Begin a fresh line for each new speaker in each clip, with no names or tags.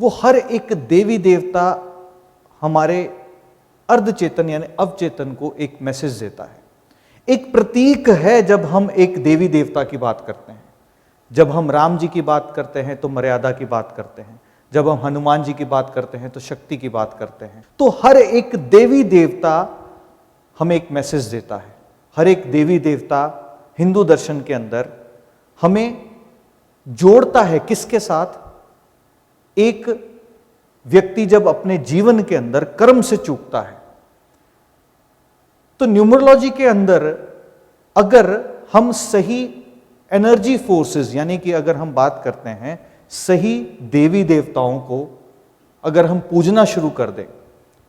वो हर एक देवी देवता हमारे अर्धचेतन यानी अवचेतन को एक मैसेज देता है, एक प्रतीक है। जब हम एक देवी देवता की बात करते हैं, जब हम राम जी की बात करते हैं तो मर्यादा की बात करते हैं, जब हम हनुमान जी की बात करते हैं तो शक्ति की बात करते हैं। तो हर एक देवी देवता हमें एक मैसेज देता है। हर एक देवी देवता हिंदू दर्शन के अंदर हमें जोड़ता है किसके साथ? एक व्यक्ति जब अपने जीवन के अंदर कर्म से चूकता है, तो न्यूमरोलॉजी के अंदर अगर हम सही एनर्जी फोर्सेस यानी कि अगर हम बात करते हैं सही देवी देवताओं को अगर हम पूजना शुरू कर दें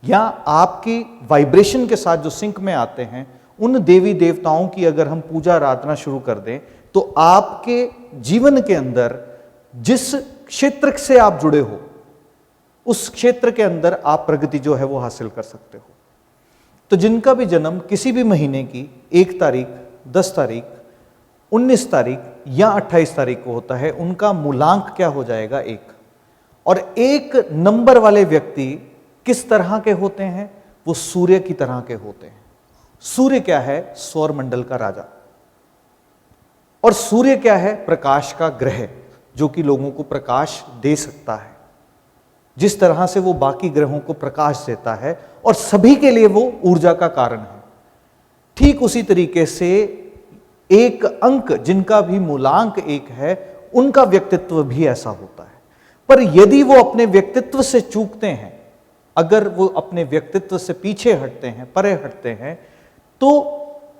या आपकी वाइब्रेशन के साथ जो सिंक में आते हैं उन देवी देवताओं की अगर हम पूजा आराधना शुरू कर दें, तो आपके जीवन के अंदर जिस क्षेत्र से आप जुड़े हो उस क्षेत्र के अंदर आप प्रगति जो है वो हासिल कर सकते हो। तो जिनका भी जन्म किसी भी महीने की 1 तारीख, 10 तारीख, 19 तारीख या 28 तारीख को होता है, उनका मूलांक क्या हो जाएगा? 1। और 1 नंबर वाले व्यक्ति किस तरह के होते हैं? वो सूर्य की तरह के होते हैं। सूर्य क्या है? सौर मंडल का राजा। और सूर्य क्या है? प्रकाश का ग्रह, जो कि लोगों को प्रकाश दे सकता है। जिस तरह से वो बाकी ग्रहों को प्रकाश देता है और सभी के लिए वो ऊर्जा का कारण है, ठीक उसी तरीके से एक अंक जिनका भी मूलांक 1 है, उनका व्यक्तित्व भी ऐसा होता है। पर यदि वो अपने व्यक्तित्व से चूकते हैं, अगर वो अपने व्यक्तित्व से पीछे हटते हैं, परे हटते हैं, तो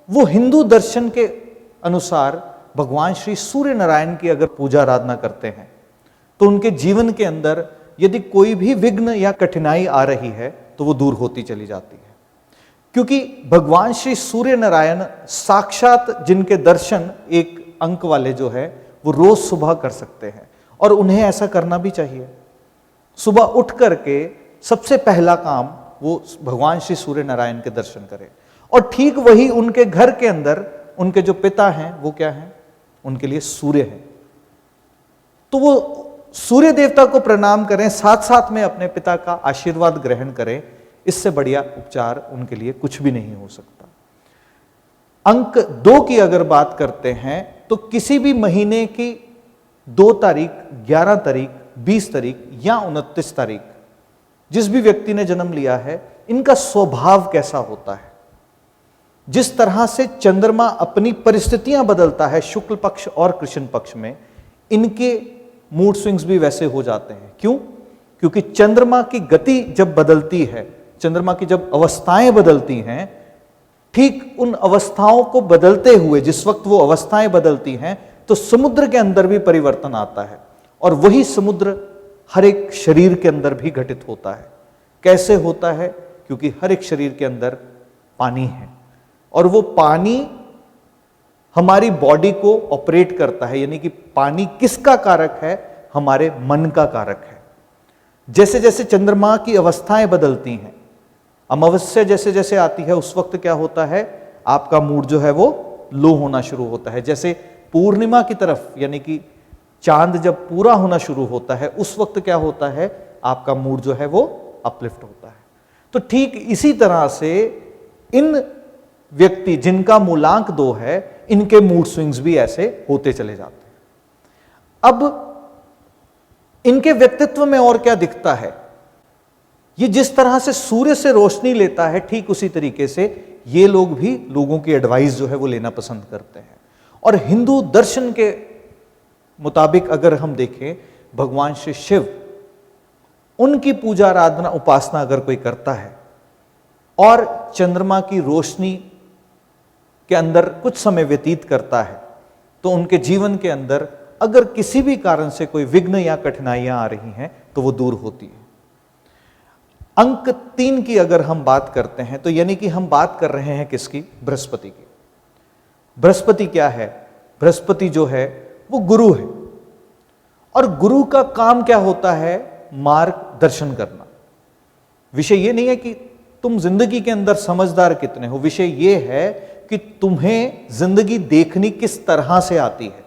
वो हिंदू दर्शन के अनुसार भगवान श्री सूर्य नारायण की अगर पूजा आराधना करते हैं तो उनके जीवन के अंदर यदि कोई भी विघ्न या कठिनाई आ रही है तो वो दूर होती चली जाती है। क्योंकि भगवान श्री सूर्य नारायण साक्षात जिनके दर्शन एक अंक वाले जो है वो रोज सुबह कर सकते हैं, और उन्हें ऐसा करना भी चाहिए। सुबह उठ करके सबसे पहला काम वो भगवान श्री सूर्य नारायण के दर्शन करें। और ठीक वही उनके घर के अंदर उनके जो पिता हैं वो क्या हैं? उनके लिए सूर्य है। तो वो सूर्य देवता को प्रणाम करें, साथ साथ में अपने पिता का आशीर्वाद ग्रहण करें। इससे बढ़िया उपचार उनके लिए कुछ भी नहीं हो सकता। अंक 2 की अगर बात करते हैं तो किसी भी महीने की 2 तारीख, 11 तारीख, 20 तारीख या 29 तारीख जिस भी व्यक्ति ने जन्म लिया है, इनका स्वभाव कैसा होता है? जिस तरह से चंद्रमा अपनी परिस्थितियां बदलता है शुक्ल पक्ष और कृष्ण पक्ष में, इनके मूड स्विंग्स भी वैसे हो जाते हैं। क्यों? क्योंकि चंद्रमा की गति जब बदलती है, चंद्रमा की जब अवस्थाएं बदलती हैं, ठीक उन अवस्थाओं को बदलते हुए जिस वक्त वो अवस्थाएं बदलती हैं तो समुद्र के अंदर भी परिवर्तन आता है। और वही समुद्र हर एक शरीर के अंदर भी घटित होता है। कैसे होता है? क्योंकि हर एक शरीर के अंदर पानी है और वो पानी हमारी बॉडी को ऑपरेट करता है। यानी कि पानी किसका कारक है? हमारे मन का कारक है। जैसे जैसे चंद्रमा की अवस्थाएं बदलती हैं, अमावस्या जैसे जैसे आती है, उस वक्त क्या होता है? आपका मूड जो है वो लो होना शुरू होता है। जैसे पूर्णिमा की तरफ, यानी कि चांद जब पूरा होना शुरू होता है, उस वक्त क्या होता है? आपका मूड जो है वो अपलिफ्ट होता है। तो ठीक इसी तरह से इन व्यक्ति जिनका मूलांक 2 है, इनके मूड स्विंग्स भी ऐसे होते चले जाते हैं। अब इनके व्यक्तित्व में और क्या दिखता है? ये जिस तरह से सूर्य से रोशनी लेता है, ठीक उसी तरीके से ये लोग भी लोगों की एडवाइस जो है वो लेना पसंद करते हैं। और हिंदू दर्शन के मुताबिक अगर हम देखें, भगवान श्री शिव, उनकी पूजा आराधना उपासना अगर कोई करता है और चंद्रमा की रोशनी के अंदर कुछ समय व्यतीत करता है, तो उनके जीवन के अंदर अगर किसी भी कारण से कोई विघ्न या कठिनाइयां आ रही हैं तो वो दूर होती है। अंक 3 की अगर हम बात करते हैं तो यानी कि हम बात कर रहे हैं किसकी? बृहस्पति की। बृहस्पति क्या है? बृहस्पति जो है वो गुरु है। और गुरु का काम क्या होता है? मार्गदर्शन करना। विषय ये नहीं है कि तुम जिंदगी के अंदर समझदार कितने हो, विषय ये है कि तुम्हें जिंदगी देखनी किस तरह से आती है,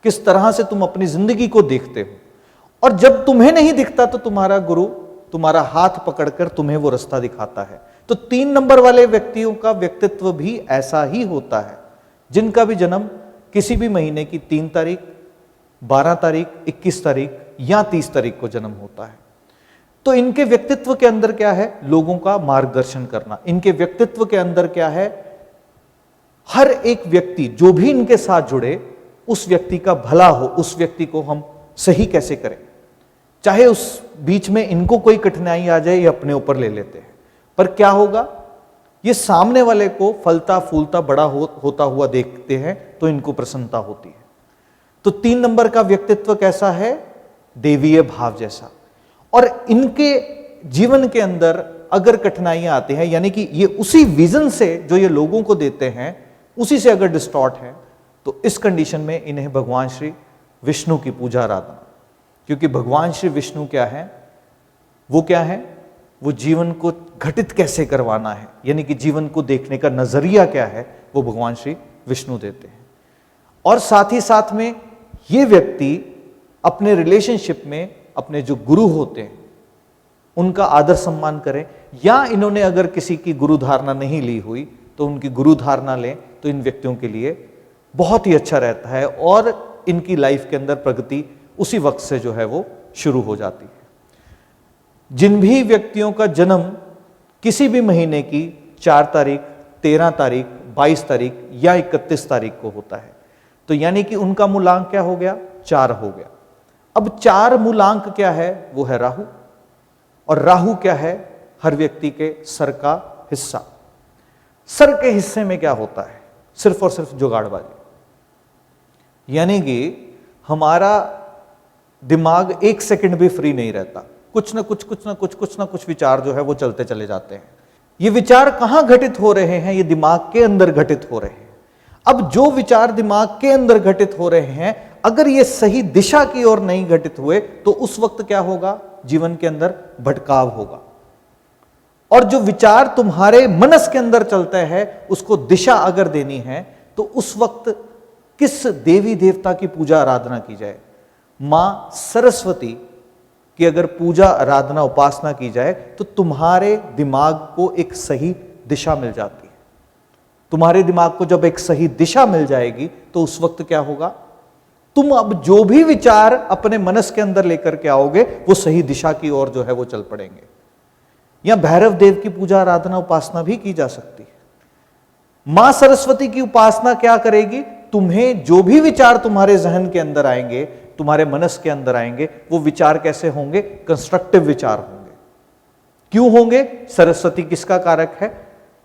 किस तरह से तुम अपनी जिंदगी को देखते हो। और जब तुम्हें नहीं दिखता तो तुम्हारा गुरु तुम्हारा हाथ पकड़कर तुम्हें वो रास्ता दिखाता है। तो 3 नंबर वाले व्यक्तियों का व्यक्तित्व भी ऐसा ही होता है, जिनका भी जन्म किसी भी महीने की 3 तारीख, 12 तारीख, 21 तारीख या 30 तारीख को जन्म होता है। तो इनके व्यक्तित्व के अंदर क्या है? लोगों का मार्गदर्शन करना। इनके व्यक्तित्व के अंदर क्या है? हर एक व्यक्ति जो भी इनके साथ जुड़े उस व्यक्ति का भला हो, उस व्यक्ति को हम सही कैसे करें। चाहे उस बीच में इनको कोई कठिनाई आ जाए, ये अपने ऊपर ले लेते हैं, पर क्या होगा? ये सामने वाले को फलता फूलता बड़ा होता हुआ देखते हैं तो इनको प्रसन्नता होती है। तो 3 नंबर का व्यक्तित्व कैसा है? देवीय भाव जैसा। और इनके जीवन के अंदर अगर कठिनाइयां आती हैं, यानी कि ये उसी विजन से जो ये लोगों को देते हैं उसी से अगर डिस्टॉर्ट है, तो इस कंडीशन में इन्हें भगवान श्री विष्णु की पूजा आराधना, क्योंकि भगवान श्री विष्णु क्या है? वो क्या है? वो जीवन को घटित कैसे करवाना है, यानी कि जीवन को देखने का नजरिया क्या है, वो भगवान श्री विष्णु देते हैं। और साथ ही साथ में ये व्यक्ति अपने रिलेशनशिप में अपने जो गुरु होते हैं उनका आदर सम्मान करें, या इन्होंने अगर किसी की गुरु धारणा नहीं ली हुई तो उनकी गुरु धारणा लें, तो इन व्यक्तियों के लिए बहुत ही अच्छा रहता है और इनकी लाइफ के अंदर प्रगति उसी वक्त से जो है वो शुरू हो जाती है। जिन भी व्यक्तियों का जन्म किसी भी महीने की 4 तारीख, 13 तारीख, 22 तारीख या 31 तारीख को होता है, तो यानी कि उनका मूलांक क्या हो गया? 4 हो गया। अब 4 मूलांक क्या है? वो है राहु। और राहु क्या है? हर व्यक्ति के सर का हिस्सा। सर के हिस्से में क्या होता है? सिर्फ और सिर्फ जुगाड़बाजी। यानी कि हमारा दिमाग 1 सेकंड भी फ्री नहीं रहता, कुछ ना कुछ विचार जो है वो चलते चले जाते हैं। ये विचार कहां घटित हो रहे हैं? ये दिमाग के अंदर घटित हो रहे हैं। अब जो विचार दिमाग के अंदर घटित हो रहे हैं, अगर ये सही दिशा की ओर नहीं घटित हुए तो उस वक्त क्या होगा? जीवन के अंदर भटकाव होगा। और जो विचार तुम्हारे मनस के अंदर चलता है उसको दिशा अगर देनी है तो उस वक्त किस देवी देवता की पूजा आराधना की जाए? मां सरस्वती की अगर पूजा आराधना उपासना की जाए तो तुम्हारे दिमाग को एक सही दिशा मिल जाती है। तुम्हारे दिमाग को जब एक सही दिशा मिल जाएगी तो उस वक्त क्या होगा? तुम अब जो भी विचार अपने मनस के अंदर लेकर के आओगे वो सही दिशा की ओर जो है वो चल पड़ेंगे। या भैरव देव की पूजा आराधना उपासना भी की जा सकती है। मां सरस्वती की उपासना क्या करेगी? तुम्हें जो भी विचार तुम्हारे जहन के अंदर आएंगे, तुम्हारे मनस के अंदर आएंगे, वो विचार कैसे होंगे? कंस्ट्रक्टिव विचार होंगे। क्यों होंगे? सरस्वती किसका कारक है?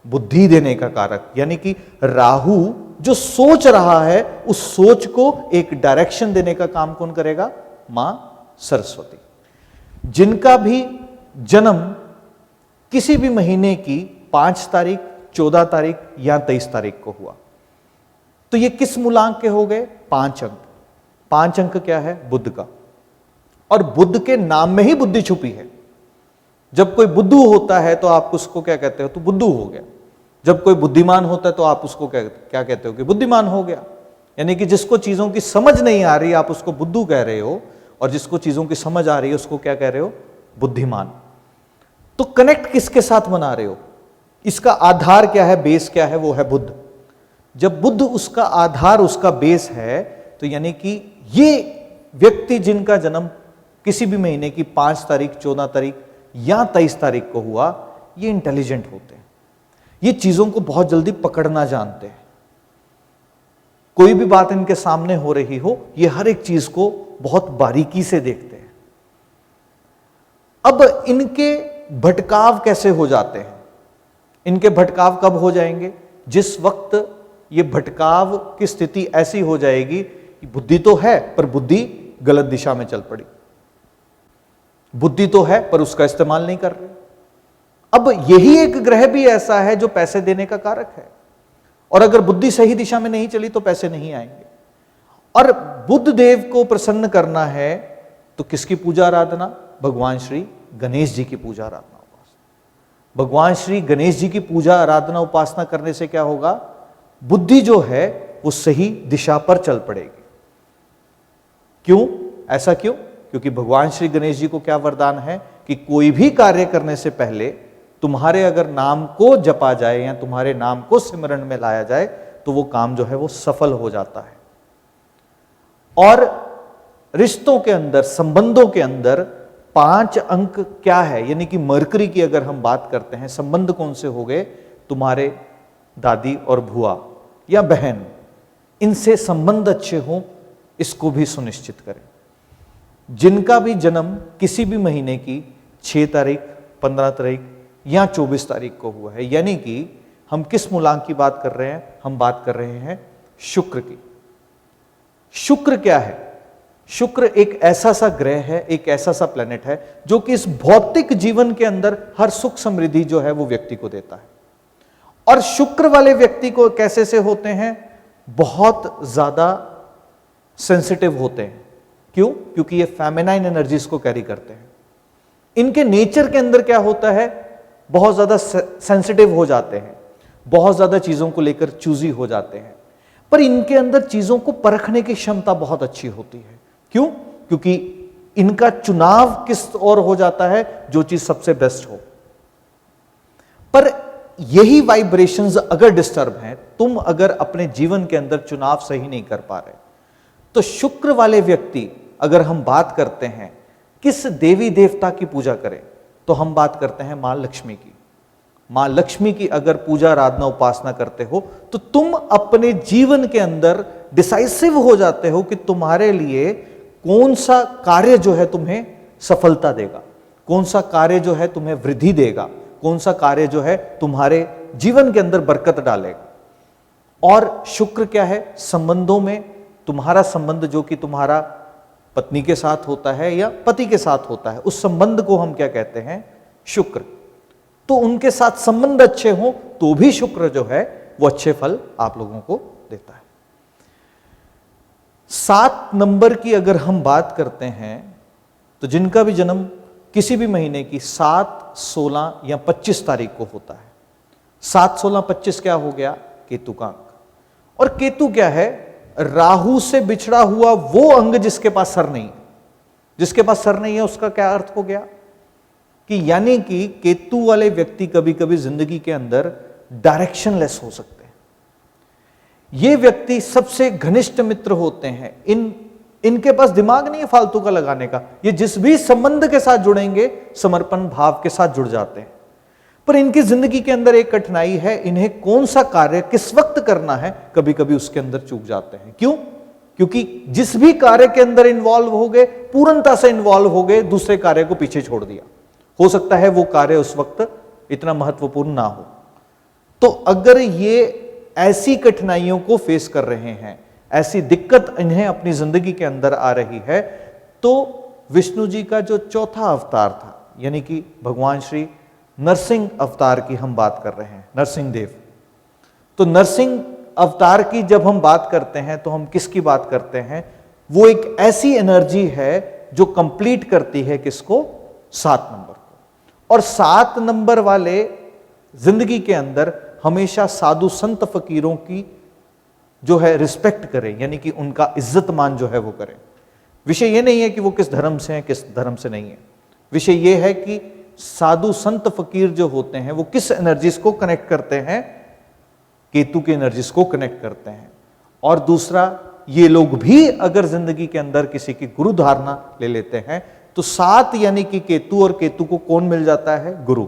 बुद्धि देने का कारक। यानी कि राहु जो सोच रहा है उस सोच को एक डायरेक्शन देने का काम कौन करेगा? मां सरस्वती। जिनका भी जन्म किसी भी महीने की 5 तारीख, 14 तारीख या 23 तारीख को हुआ, तो ये किस मूलांक के हो गए? 5 अंक। 5 अंक क्या है? बुध का। और बुध के नाम में ही बुद्धि छुपी है। जब कोई बुद्धू होता है तो आप उसको क्या कहते हो? तो बुद्धू हो गया। जब कोई बुद्धिमान होता है तो आप उसको क्या कहते हो? कि बुद्धिमान हो गया। यानी कि जिसको चीजों की समझ नहीं आ रही आप उसको बुद्धू कह रहे हो, और जिसको चीजों की समझ आ रही है उसको क्या कह रहे हो? बुद्धिमान। तो कनेक्ट किसके साथ बना रहे हो? इसका आधार क्या है? बेस क्या है? वो है बुध। जब बुध उसका आधार, उसका बेस है, तो यानी कि ये व्यक्ति जिनका जन्म किसी भी महीने की 5 तारीख, 14 तारीख या 23 तारीख को हुआ, ये इंटेलिजेंट होते हैं। ये चीजों को बहुत जल्दी पकड़ना जानते हैं। कोई भी बात इनके सामने हो रही हो, ये हर एक चीज को बहुत बारीकी से देखते हैं। अब इनके भटकाव कैसे हो जाते हैं? इनके भटकाव कब हो जाएंगे? जिस वक्त ये भटकाव की स्थिति ऐसी हो जाएगी कि बुद्धि तो है पर बुद्धि गलत दिशा में चल पड़ी। बुद्धि तो है पर उसका इस्तेमाल नहीं कर रहे। अब यही एक ग्रह भी ऐसा है जो पैसे देने का कारक है, और अगर बुद्धि सही दिशा में नहीं चली तो पैसे नहीं आएंगे। और बुध देव को प्रसन्न करना है तो किसकी पूजा आराधना? भगवान श्री गणेश जी की पूजा आराधना उपासना। भगवान श्री गणेश जी की पूजा आराधना उपासना करने से क्या होगा? बुद्धि जो है वो सही दिशा पर चल पड़ेगी। क्यों? ऐसा क्यों? क्योंकि भगवान श्री गणेश जी को क्या वरदान है कि कोई भी कार्य करने से पहले तुम्हारे अगर नाम को जपा जाए या तुम्हारे नाम को सिमरण में लाया जाए तो वो काम जो है वो सफल हो जाता है। और रिश्तों के अंदर, संबंधों के अंदर 5 अंक क्या है, यानी कि मरकरी की अगर हम बात करते हैं, संबंध कौन से हो गए, तुम्हारे दादी और भुआ या बहन, इनसे संबंध अच्छे हों, इसको भी सुनिश्चित करें। जिनका भी जन्म किसी भी महीने की 6 तारीख, 15 तारीख या 24 तारीख को हुआ है, यानी कि हम किस मूलांक की बात कर रहे हैं, हम बात कर रहे हैं शुक्र की। शुक्र क्या है? शुक्र एक ऐसा सा ग्रह है, एक ऐसा सा प्लेनेट है जो कि इस भौतिक जीवन के अंदर हर सुख समृद्धि जो है वो व्यक्ति को देता है। और शुक्र वाले व्यक्ति को कैसे से होते हैं? बहुत ज्यादा सेंसिटिव होते हैं। क्यों? क्योंकि ये फेमिनाइन एनर्जीज को कैरी करते हैं। इनके नेचर के अंदर क्या होता है? बहुत ज्यादा सेंसिटिव हो जाते हैं, बहुत ज्यादा चीजों को लेकर चूजी हो जाते हैं, पर इनके अंदर चीजों को परखने की क्षमता बहुत अच्छी होती है। क्यों? क्योंकि इनका चुनाव किस ओर हो जाता है, जो चीज सबसे बेस्ट हो। पर यही वाइब्रेशंस अगर डिस्टर्ब हैं, तुम अगर अपने जीवन के अंदर चुनाव सही नहीं कर पा रहे, तो शुक्र वाले व्यक्ति, अगर हम बात करते हैं किस देवी देवता की पूजा करें, तो हम बात करते हैं मां लक्ष्मी की। मां लक्ष्मी की अगर पूजा आराधना उपासना करते हो तो तुम अपने जीवन के अंदर डिसाइसिव हो जाते हो कि तुम्हारे लिए कौन सा कार्य जो है तुम्हें सफलता देगा, कौन सा कार्य जो है तुम्हें वृद्धि देगा, कौन सा कार्य जो है तुम्हारे जीवन के अंदर बरकत डालेगा। और शुक्र क्या है? संबंधों में तुम्हारा संबंध जो कि तुम्हारा पत्नी के साथ होता है या पति के साथ होता है, उस संबंध को हम क्या कहते हैं? शुक्र। तो उनके साथ संबंध अच्छे हो तो भी शुक्र जो है वो अच्छे फल आप लोगों को देता है। 7 नंबर की अगर हम बात करते हैं तो जिनका भी जन्म किसी भी महीने की 7, 16 या 25 तारीख को होता है, 7, 16, 25 क्या हो गया? केतु का अंक। और केतु क्या है? राहु से बिछड़ा हुआ वो अंग जिसके पास सर नहीं है। जिसके पास सर नहीं है उसका क्या अर्थ हो गया? कि यानी कि केतु वाले व्यक्ति कभी कभी जिंदगी के अंदर डायरेक्शनलेस हो सकते हैं। ये व्यक्ति सबसे घनिष्ठ मित्र होते हैं, इनके पास दिमाग नहीं है फालतू का लगाने का। ये जिस भी संबंध के साथ जुड़ेंगे समर्पण भाव के साथ जुड़ जाते हैं। पर इनकी जिंदगी के अंदर एक कठिनाई है, इन्हें कौन सा कार्य किस वक्त करना है, कभी कभी उसके अंदर चूक जाते हैं। क्यों? क्योंकि जिस भी कार्य के अंदर इन्वॉल्व हो गए, पूर्णता से इन्वॉल्व हो गए, दूसरे कार्य को पीछे छोड़ दिया। हो सकता है वो कार्य उस वक्त इतना महत्वपूर्ण ना हो। तो अगर ये ऐसी कठिनाइयों को फेस कर रहे हैं, ऐसी दिक्कत इन्हें अपनी जिंदगी के अंदर आ रही है, तो विष्णु जी का जो चौथा अवतार था, यानी कि भगवान श्री नरसिंह अवतार की हम बात कर रहे हैं, नरसिंह देव। तो नरसिंह अवतार की जब हम बात करते हैं तो हम किसकी बात करते हैं? वो एक ऐसी एनर्जी है जो कंप्लीट करती है किसको? 7 नंबर को। और 7 नंबर वाले जिंदगी के अंदर हमेशा साधु संत फकीरों की जो है रिस्पेक्ट करें, यानी कि उनका इज्जत मान जो है वो करें। विषय ये नहीं है कि वो किस धर्म से हैं, किस धर्म से नहीं है। विषय ये है कि साधु संत फकीर जो होते हैं वो किस एनर्जीज को कनेक्ट करते हैं? केतु की एनर्जीज को कनेक्ट करते हैं। और दूसरा, ये लोग भी अगर जिंदगी के अंदर किसी की गुरु धारणा ले लेते हैं तो 7 यानी कि केतु, और केतु को कौन मिल जाता है? गुरु।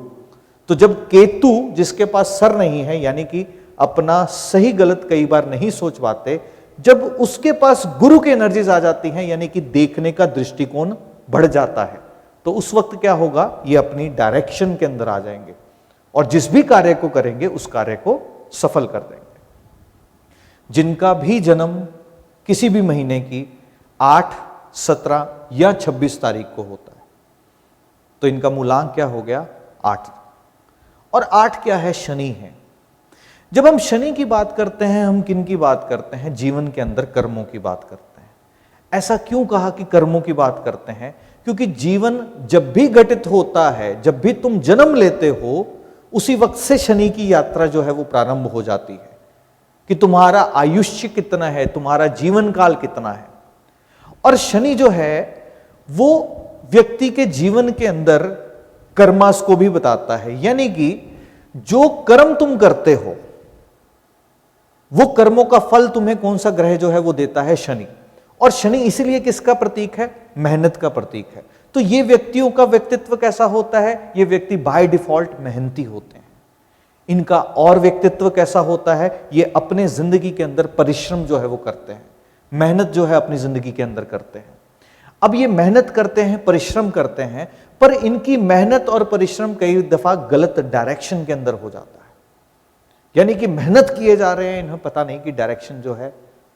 तो जब केतु जिसके पास सर नहीं है, यानी कि अपना सही गलत कई बार नहीं सोच पाते, जब उसके पास गुरु की एनर्जीज आ जाती हैं, यानी कि देखने का दृष्टिकोण बढ़ जाता है, तो उस वक्त क्या होगा? ये अपनी डायरेक्शन के अंदर आ जाएंगे और जिस भी कार्य को करेंगे उस कार्य को सफल कर देंगे। जिनका भी जन्म किसी भी महीने की 8, 17 या 26 तारीख को होता है, तो इनका मूलांक क्या हो गया? 8। और 8 क्या है? शनि है। जब हम शनि की बात करते हैं, हम किन की बात करते हैं? जीवन के अंदर कर्मों की बात करते हैं। ऐसा क्यों कहा कि कर्मों की बात करते हैं? क्योंकि जीवन जब भी घटित होता है, जब भी तुम जन्म लेते हो, उसी वक्त से शनि की यात्रा जो है वो प्रारंभ हो जाती है कि तुम्हारा आयुष्य कितना है, तुम्हारा जीवन काल कितना है। और शनि जो है वो व्यक्ति के जीवन के अंदर कर्मास को भी बताता है। यानी कि जो कर्म तुम करते हो वो कर्मों का फल तुम्हें कौन सा ग्रह जो है वो देता है? शनि। और शनि इसीलिए किसका प्रतीक है? मेहनत का प्रतीक है। तो ये व्यक्तियों का व्यक्तित्व कैसा होता है? ये व्यक्ति बाय डिफॉल्ट मेहनती होते हैं। इनका और व्यक्तित्व कैसा होता है? ये अपने जिंदगी के अंदर परिश्रम जो है वो करते हैं, मेहनत जो है अपनी जिंदगी के अंदर करते हैं। अब ये मेहनत करते हैं, परिश्रम करते हैं, पर इनकी मेहनत और परिश्रम कई दफा गलत डायरेक्शन के अंदर हो जाता है। यानी कि मेहनत किए जा रहे हैं, इन्हें पता नहीं कि डायरेक्शन जो है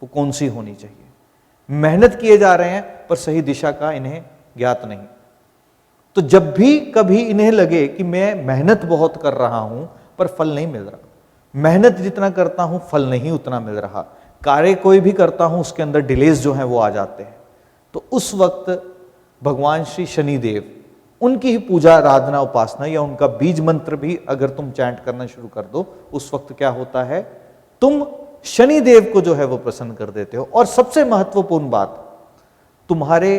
वो कौन सी होनी चाहिए। मेहनत किए जा रहे हैं पर सही दिशा का इन्हें ज्ञात नहीं। तो जब भी कभी इन्हें लगे कि मैं मेहनत बहुत कर रहा हूं पर फल नहीं मिल रहा, मेहनत जितना करता हूं फल नहीं उतना मिल रहा, कार्य कोई भी करता हूं उसके अंदर डिलेज जो है वो आ जाते हैं, तो उस वक्त भगवान श्री शनिदेव, उनकी ही पूजा आराधना उपासना या उनका बीज मंत्र भी अगर तुम चैंट करना शुरू कर दो, उस वक्त क्या होता है? तुम शनिदेव को जो है वो प्रसन्न कर देते हो। और सबसे महत्वपूर्ण बात, तुम्हारे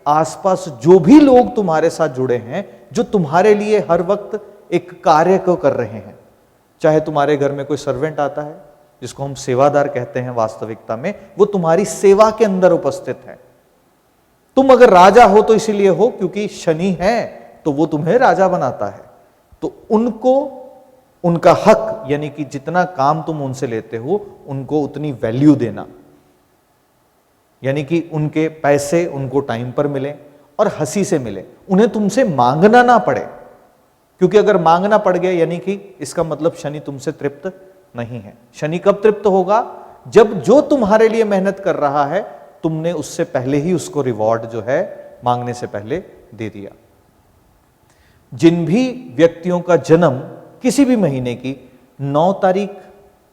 आसपास जो भी लोग तुम्हारे साथ जुड़े हैं, जो तुम्हारे लिए हर वक्त एक कार्य को कर रहे हैं, चाहे तुम्हारे घर में कोई सर्वेंट आता है जिसको हम सेवादार कहते हैं, वास्तविकता में वो तुम्हारी सेवा के अंदर उपस्थित है। तुम अगर राजा हो तो इसीलिए हो क्योंकि शनि है, तो वो तुम्हें राजा बनाता है। तो उनको उनका हक, यानी कि जितना काम तुम उनसे लेते हो उनको उतनी वैल्यू देना, यानी कि उनके पैसे उनको टाइम पर मिले और हंसी से मिले, उन्हें तुमसे मांगना ना पड़े। क्योंकि अगर मांगना पड़ गया यानी कि इसका मतलब शनि तुमसे तृप्त नहीं है। शनि कब तृप्त होगा? जब जो तुम्हारे लिए मेहनत कर रहा है तुमने उससे पहले ही उसको रिवॉर्ड जो है मांगने से पहले दे दिया। जिन भी व्यक्तियों का जन्म किसी भी महीने की 9 तारीख,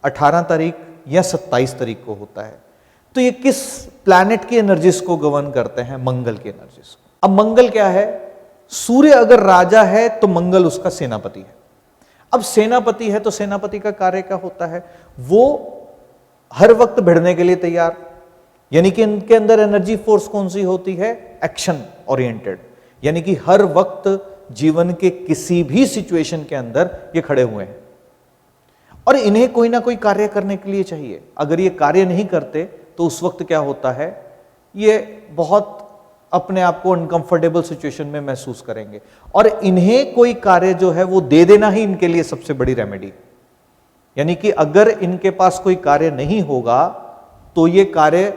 18 तारीख या 27 तारीख को होता है, तो ये किस प्लैनेट की एनर्जीज को गवर्न करते हैं? मंगल की एनर्जीज को। अब मंगल क्या है? सूर्य अगर राजा है तो मंगल उसका सेनापति है। अब सेनापति है तो सेनापति का कार्य क्या होता है? वो हर वक्त भिड़ने के लिए तैयार, यानी कि इनके अंदर एनर्जी फोर्स कौन सी होती है? एक्शन ओरिएंटेड, यानी कि हर वक्त जीवन के किसी भी सिचुएशन के अंदर ये खड़े हुए हैं और इन्हें कोई ना कोई कार्य करने के लिए चाहिए। अगर ये कार्य नहीं करते तो उस वक्त क्या होता है? ये बहुत अपने आप को अनकंफर्टेबल सिचुएशन में महसूस करेंगे और इन्हें कोई कार्य जो है वो दे देना ही इनके लिए सबसे बड़ी रेमेडी। यानी कि अगर इनके पास कोई कार्य नहीं होगा तो ये कार्य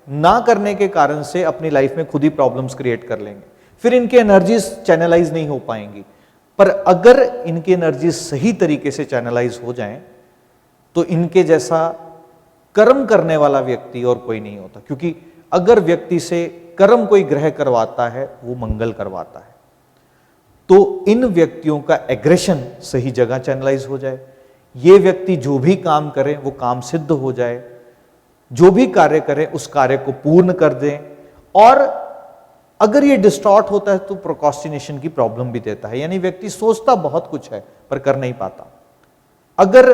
ना करने के कारण से अपनी लाइफ में खुद ही प्रॉब्लम्स क्रिएट कर लेंगे, फिर इनकी एनर्जीज चैनलाइज नहीं हो पाएंगी। पर अगर इनकी एनर्जीज सही तरीके से चैनलाइज हो जाएं तो इनके जैसा कर्म करने वाला व्यक्ति और कोई नहीं होता। क्योंकि अगर व्यक्ति से कर्म कोई ग्रह करवाता है वो मंगल करवाता है, तो इन व्यक्तियों का एग्रेशन सही जगह चैनलाइज हो जाए, ये व्यक्ति जो भी काम करे वो काम सिद्ध हो जाए, जो भी कार्य करे उस कार्य को पूर्ण कर दें। और अगर ये डिस्टॉर्ट होता है तो प्रोक्रास्टिनेशन की प्रॉब्लम भी देता है, यानी व्यक्ति सोचता बहुत कुछ है पर कर नहीं पाता। अगर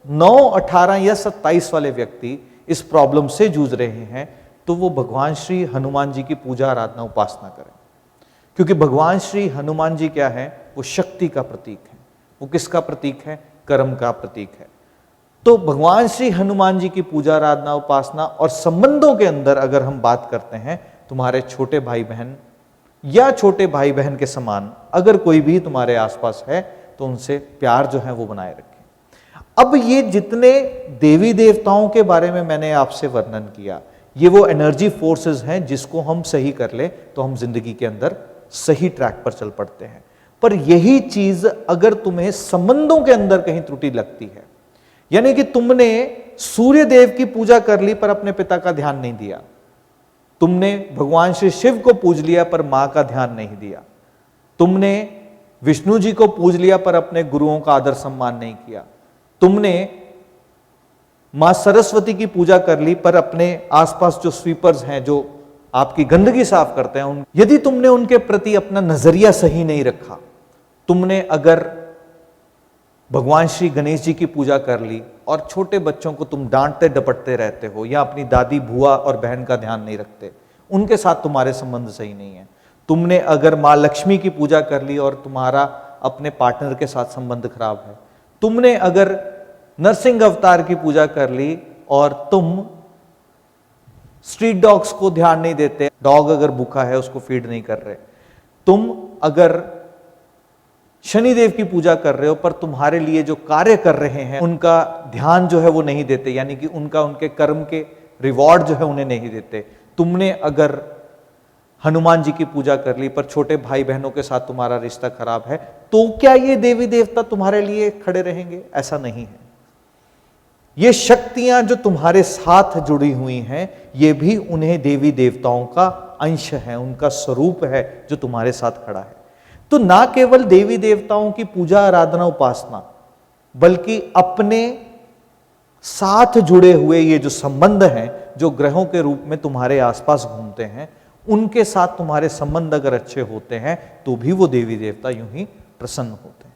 9, 18 या 27 वाले व्यक्ति इस प्रॉब्लम से जूझ रहे हैं तो वो भगवान श्री हनुमान जी की पूजा आराधना उपासना करें। क्योंकि भगवान श्री हनुमान जी क्या है? वो शक्ति का प्रतीक है। वो किसका प्रतीक है? कर्म का प्रतीक है। तो भगवान श्री हनुमान जी की पूजा आराधना उपासना और संबंधों के अंदर अगर हम बात करते हैं, तुम्हारे छोटे भाई बहन या छोटे भाई बहन के समान अगर कोई भी तुम्हारे आसपास है तो उनसे प्यार जो है वो बनाए रखें। अब ये जितने देवी देवताओं के बारे में मैंने आपसे वर्णन किया, ये वो एनर्जी फोर्सेस हैं जिसको हम सही कर ले तो हम जिंदगी के अंदर सही ट्रैक पर चल पड़ते हैं। पर यही चीज अगर तुम्हें संबंधों के अंदर कहीं त्रुटि लगती है, यानी कि तुमने सूर्य देव की पूजा कर ली पर अपने पिता का ध्यान नहीं दिया, तुमने भगवान श्री शिव को पूज लिया पर मां का ध्यान नहीं दिया, तुमने विष्णु जी को पूज लिया पर अपने गुरुओं का आदर सम्मान नहीं किया, तुमने मां सरस्वती की पूजा कर ली पर अपने आसपास जो स्वीपर्स हैं जो आपकी गंदगी साफ करते हैं यदि तुमने उनके प्रति अपना नजरिया सही नहीं रखा, तुमने अगर भगवान श्री गणेश जी की पूजा कर ली और छोटे बच्चों को तुम डांटते डपटते रहते हो या अपनी दादी बुआ और बहन का ध्यान नहीं रखते, उनके साथ तुम्हारे संबंध सही नहीं है, तुमने अगर माँ लक्ष्मी की पूजा कर ली और तुम्हारा अपने पार्टनर के साथ संबंध खराब है, तुमने अगर नरसिंह अवतार की पूजा कर ली और तुम स्ट्रीट डॉग्स को ध्यान नहीं देते, डॉग अगर भूखा है उसको फीड नहीं कर रहे, तुम अगर शनिदेव की पूजा कर रहे हो पर तुम्हारे लिए जो कार्य कर रहे हैं उनका ध्यान जो है वो नहीं देते, यानी कि उनके कर्म के रिवॉर्ड जो है उन्हें नहीं देते, तुमने अगर हनुमान जी की पूजा कर ली पर छोटे भाई बहनों के साथ तुम्हारा रिश्ता खराब है, तो क्या ये देवी देवता तुम्हारे लिए खड़े रहेंगे? ऐसा नहीं है। ये शक्तियां जो तुम्हारे साथ जुड़ी हुई हैं, ये भी उन्हें देवी देवताओं का अंश है, उनका स्वरूप है जो तुम्हारे साथ खड़ा है। तो ना केवल देवी देवताओं की पूजा आराधना उपासना, बल्कि अपने साथ जुड़े हुए ये जो संबंध हैं, जो ग्रहों के रूप में तुम्हारे आसपास घूमते हैं, उनके साथ तुम्हारे संबंध अगर अच्छे होते हैं तो भी वो देवी देवता यूं ही प्रसन्न होते हैं।